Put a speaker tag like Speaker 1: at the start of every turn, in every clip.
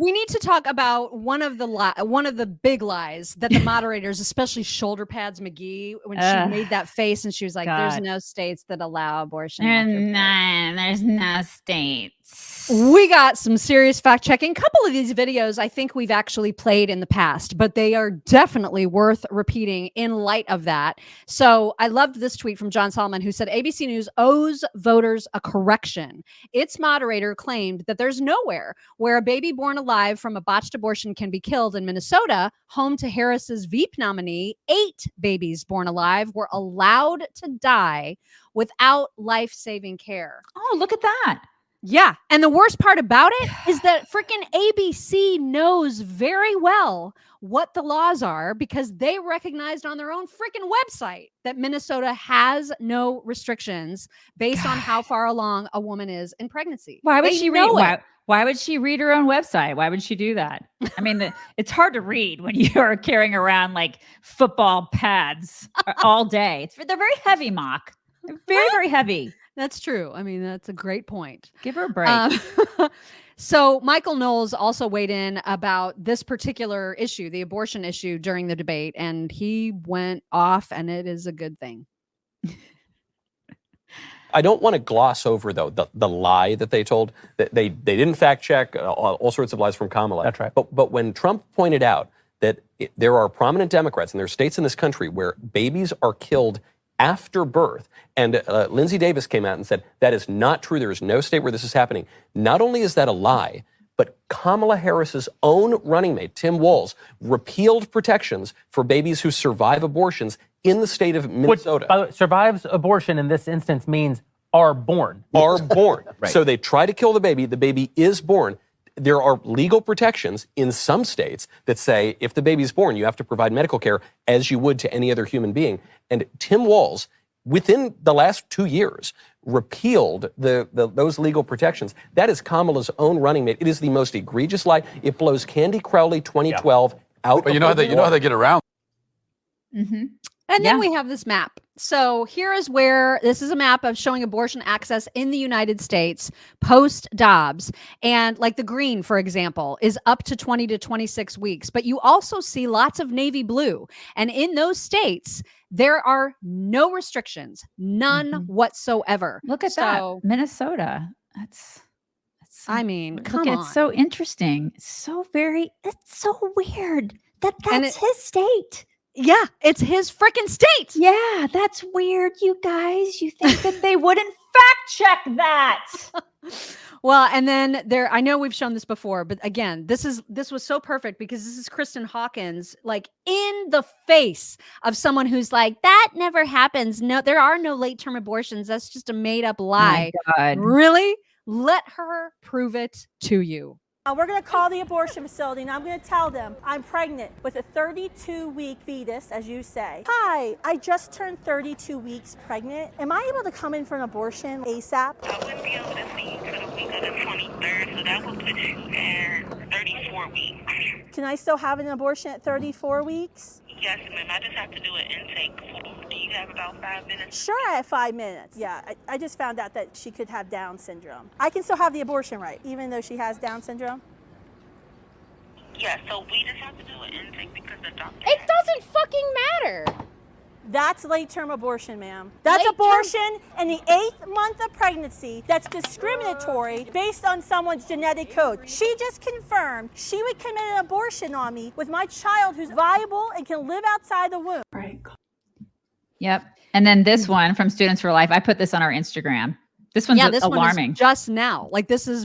Speaker 1: we need to talk about one of the big lies that the moderators, especially Shoulder Pads McGee, when she made that face and she was like, "There's no states that allow abortion."
Speaker 2: There's no states.
Speaker 1: We got some serious fact checking. A couple of these videos I think we've actually played in the past, but they are definitely worth repeating in light of that. So I loved this tweet from John Solomon, who said ABC News owes voters a correction. Its moderator claimed that there's nowhere where a baby born alive from a botched abortion can be killed. In Minnesota, home to Harris's Veep nominee, 8 babies born alive were allowed to die without life-saving care.
Speaker 2: Oh, look at that.
Speaker 1: Yeah. And the worst part about it is that freaking ABC knows very well what the laws are because they recognized on their own freaking website that Minnesota has no restrictions based on how far along a woman is in pregnancy.
Speaker 2: Why would she read? Why would she read her own website? Why would she do that? I mean, it's hard to read when you're carrying around like football pads all day. They're very heavy, Mock. They're very, very heavy.
Speaker 1: That's true. I mean, that's a great point.
Speaker 2: Give her a break.
Speaker 1: So Michael Knowles also weighed in about this particular issue, the abortion issue, during the debate, and he went off, and it is a good thing.
Speaker 3: I don't want to gloss over, though, the lie that they told. That they didn't fact check, all sorts of lies from Kamala.
Speaker 4: That's right.
Speaker 3: But when Trump pointed out that there are prominent Democrats, and there are states in this country where babies are killed after birth. And Lindsay Davis came out and said, that is not true. There is no state where this is happening. Not only is that a lie, but Kamala Harris's own running mate, Tim Walz, repealed protections for babies who survive abortions in the state of Minnesota.
Speaker 4: Which, by the way, survives abortion in this instance means are born.
Speaker 3: Are born.
Speaker 4: Right.
Speaker 3: So they try to kill the baby is born. There are legal protections in some states that say if the baby is born, you have to provide medical care as you would to any other human being. And Tim Walz, within the last 2 years, repealed those legal protections. That is Kamala's own running mate. It is the most egregious lie. It blows Candy Crowley 2012 out.
Speaker 5: But you know how they get around.
Speaker 1: Mm-hmm. And then we have this map. So here is where this is a map of showing abortion access in the United States post Dobbs. And like the green, for example, is up to 20 to 26 weeks. But you also see lots of navy blue. And in those states, there are no restrictions, none whatsoever.
Speaker 2: Look at that. Minnesota.
Speaker 1: I mean, come on.
Speaker 2: It's so interesting. It's so weird that's his state.
Speaker 1: Yeah, it's his freaking state.
Speaker 2: Yeah, that's weird, you guys. You think that they wouldn't fact check that?
Speaker 1: Well, and then I know we've shown this before, but again, this was so perfect because this is Kristen Hawkins, like in the face of someone who's like, that never happens. No, there are no late-term abortions. That's just a made-up lie.
Speaker 2: My God.
Speaker 1: Really? Let her prove it to you.
Speaker 6: We're going to call the abortion facility and I'm going to tell them I'm pregnant with a 32-week fetus, as you say. Hi, I just turned 32 weeks pregnant. Am I able to come in for an abortion ASAP?
Speaker 7: I wouldn't be able to see you for the week of the 23rd, so that would put you at 34 weeks.
Speaker 6: Can I still have an abortion at 34 weeks?
Speaker 7: Yes, ma'am. I just have to do an intake form. Do you have about 5 minutes?
Speaker 6: Sure, I have 5 minutes. Yeah, I just found out that she could have Down syndrome. I can still have the abortion, right, even though she has Down syndrome?
Speaker 7: Yeah, so we just have to do an intake because the doctor...
Speaker 1: It doesn't fucking matter.
Speaker 6: That's late-term abortion, ma'am. That's abortion in the 8th month of pregnancy. That's discriminatory based on someone's genetic code. She just confirmed she would commit an abortion on me with my child who's viable and can live outside the womb.
Speaker 2: Right. Yep. And then this one from Students for Life. I put this on our Instagram. This one's alarming.
Speaker 1: One is just now. Like this was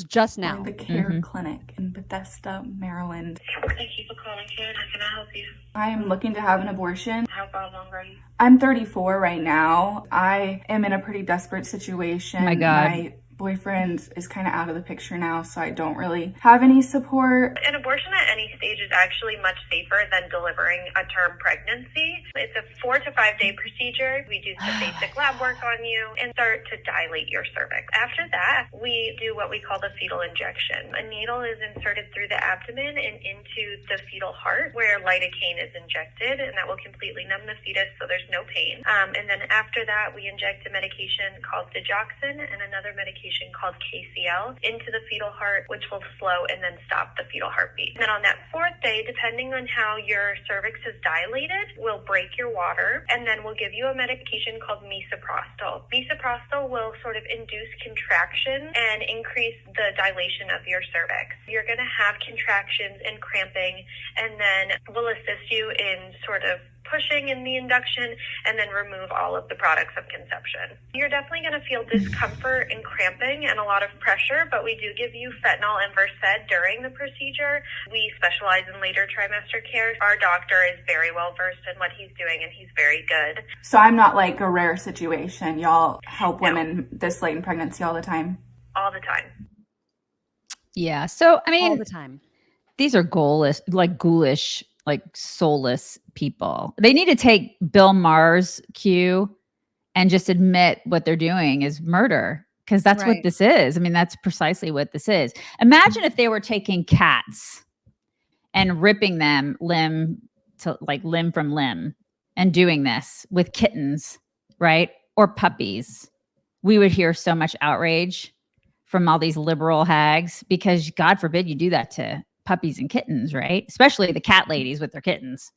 Speaker 1: just now.
Speaker 8: The Care Clinic in Bethesda, Maryland.
Speaker 7: Thank you for calling Care. How can I help you?
Speaker 8: I'm looking to have an abortion.
Speaker 7: How far along are you?
Speaker 8: I'm 34 right now. I am in a pretty desperate situation.
Speaker 2: Oh my God.
Speaker 8: My boyfriend is kind of out of the picture now, so I don't really have any support.
Speaker 7: An abortion at any stage is actually much safer than delivering a term pregnancy. It's a 4 to 5 day procedure. We do some basic lab work on you and start to dilate your cervix. After that, we do what we call the fetal injection. A needle is inserted through the abdomen and into the fetal heart where lidocaine is injected, and that will completely numb the fetus so there's no pain. And then after that, we inject a medication called digoxin and another medication medication called KCL into the fetal heart, which will slow and then stop the fetal heartbeat. And then on that 4th day, depending on how your cervix is dilated, we'll break your water, and then we'll give you a medication called misoprostol. Misoprostol will sort of induce contraction and increase the dilation of your cervix. You're going to have contractions and cramping, and then we'll assist you in sort of pushing in the induction and then remove all of the products of conception. You're definitely going to feel discomfort and cramping and a lot of pressure, but we do give you fentanyl and Versed during the procedure. We specialize in later trimester care. Our doctor is very well versed in what he's doing, and he's very good.
Speaker 8: So I'm not like a rare situation. Y'all help women this late in pregnancy all the time?
Speaker 7: All the time.
Speaker 2: Yeah. So, I mean,
Speaker 1: All the time.
Speaker 2: these are ghoulish, like soulless people. They need to take Bill Maher's cue and just admit what they're doing is murder, because that's what this is. I mean, that's precisely what this is. Imagine if they were taking cats and ripping them limb from limb and doing this with kittens, right? Or puppies. We would hear so much outrage from all these liberal hags, because God forbid you do that to puppies and kittens, right? Especially the cat ladies with their kittens.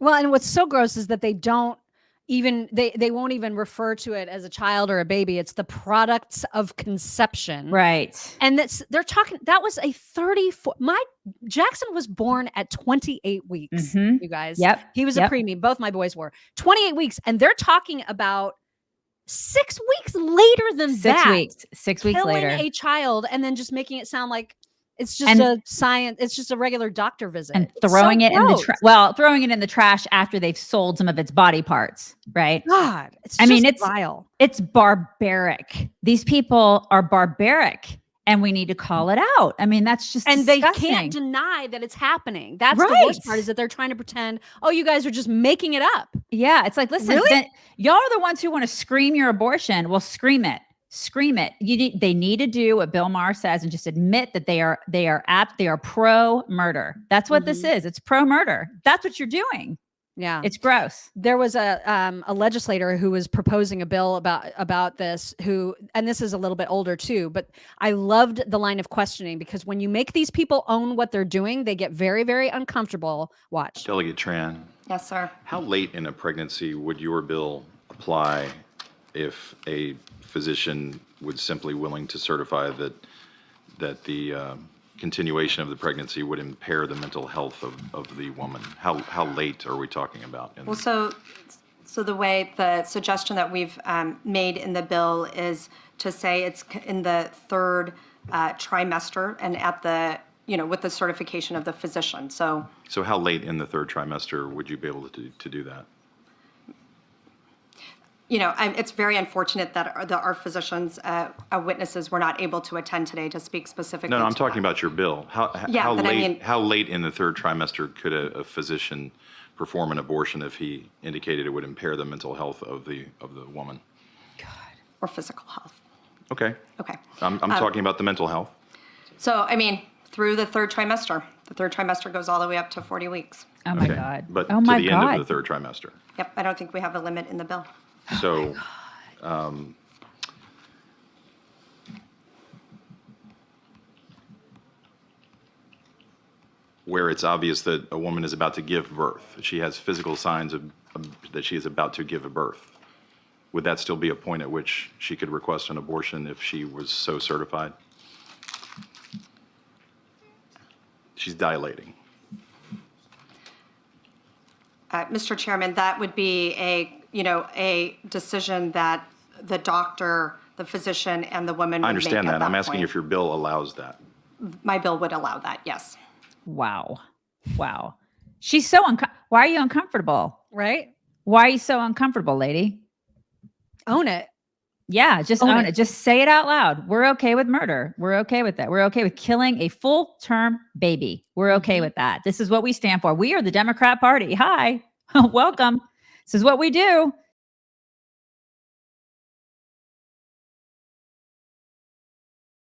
Speaker 1: Well, and what's so gross is that they don't even, they won't even refer to it as a child or a baby. It's the products of conception.
Speaker 2: Right.
Speaker 1: And they're talking, that was a 34, Jackson was born at 28 weeks, you guys.
Speaker 2: Yep.
Speaker 1: He was a preemie. Both my boys were 28 weeks. And they're talking about 6 weeks later than that.
Speaker 2: 6 weeks
Speaker 1: killing
Speaker 2: later.
Speaker 1: a child and then just making it sound like it's just a science. It's just a regular doctor visit
Speaker 2: and throwing it in the throwing it in the trash after they've sold some of its body parts. Right.
Speaker 1: God, it's vile.
Speaker 2: It's barbaric. These people are barbaric, and we need to call it out. I mean, that's just
Speaker 1: and
Speaker 2: disgusting.
Speaker 1: They can't deny that it's happening. That's the worst part, is that they're trying to pretend, oh, you guys are just making it up.
Speaker 2: Yeah, it's like, listen,
Speaker 1: really?
Speaker 2: Y'all are the ones who want to scream your abortion. Well, scream it. Scream it. They need to do what Bill Maher says and just admit that they are pro murder. That's what this is. It's pro murder. That's what you're doing.
Speaker 1: Yeah,
Speaker 2: it's gross.
Speaker 1: There was a legislator who was proposing a bill about this, and this is a little bit older too, but I loved the line of questioning, because when you make these people own what they're doing, they get very, very uncomfortable. Watch.
Speaker 5: Delegate Tran.
Speaker 8: Yes, sir.
Speaker 5: How late in a pregnancy would your bill apply if a physician would simply willing to certify that the continuation of the pregnancy would impair the mental health of the woman? How late are we talking about?
Speaker 9: Well, so the suggestion that we've made in the bill is to say it's in the 3rd trimester, and at the, with the certification of the physician. So
Speaker 5: how late in the 3rd trimester would you be able to do that?
Speaker 9: It's very unfortunate that our physicians, witnesses, were not able to attend today to speak specifically.
Speaker 5: No, I'm talking about your bill. How late in the 3rd trimester could a physician perform an abortion if he indicated it would impair the mental health of the woman?
Speaker 9: God. Or physical health.
Speaker 5: Okay.
Speaker 9: Okay.
Speaker 5: I'm talking about the mental health.
Speaker 9: So, through the 3rd trimester. The 3rd trimester goes all the way up to 40 weeks.
Speaker 2: Oh my God.
Speaker 5: But
Speaker 2: to
Speaker 5: the end of the 3rd trimester.
Speaker 9: Yep. I don't think we have a limit in the bill.
Speaker 5: So, where it's obvious that a woman is about to give birth, she has physical signs that she is about to give a birth, would that still be a point at which she could request an abortion if she was so certified? She's dilating.
Speaker 9: Mr. Chairman, that would be a decision that the doctor, the physician, and the woman would make.
Speaker 5: I understand
Speaker 9: that.
Speaker 5: I'm asking if your bill allows that.
Speaker 9: My bill would allow that, yes.
Speaker 2: Wow. She's so why are you uncomfortable?
Speaker 1: Right?
Speaker 2: Why are you so uncomfortable, lady?
Speaker 1: Own it.
Speaker 2: Yeah, just own it. Just say it out loud. We're okay with murder. We're okay with that. We're okay with killing a full-term baby. We're okay with that. This is what we stand for. We are the Democrat Party. Hi, welcome. This is what we do.